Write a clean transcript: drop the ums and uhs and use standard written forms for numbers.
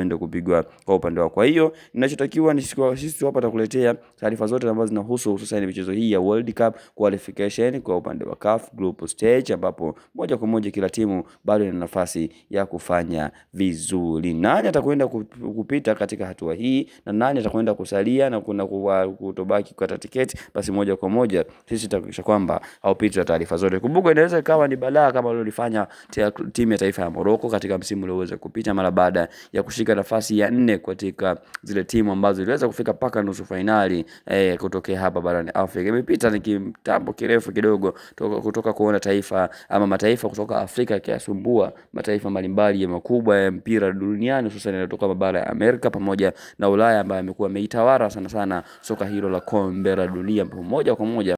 uende kupigwa kwa upande wao. Kwa hiyo ninachotakiwa ni sisi hapa tutakuletea taarifa zote ambazo zinahusu hususan michezo hii ya World Cup qualification kwa upande wa CAF group stage, ambapo moja kwa moja kila timu bado ina nafasi ya kufanya vizuri. Nani atakwenda kupita katika hatua hii na nani atakwenda kusalia na kuna kutobaki kukata tiketi, basi moja kwa moja sisi tutahakikisha kwamba haupiti taarifa zote. Kumbuka inaweza ikawa ni balaa kama lilifanya timu ya taifa ya Morocco katika msimu ulioweza kupita, mara baada ya kushika nafasi ya 4 katika zile timu ambazo ziliweza kufika paka nusu finali kutokea hapa barani Afrika. Imepita ni kitambo kirefu kidogo kutoka kuona taifa ama mataifa kutoka Afrika yakisumbua mataifa mbalimbali ya makubwa ya mpira duniani, hususan yanatoka mabara ya Amerika pamoja na Ulaya, ambayo amekuwa ameitawala sana soka hilo la kombe la dunia moja kwa moja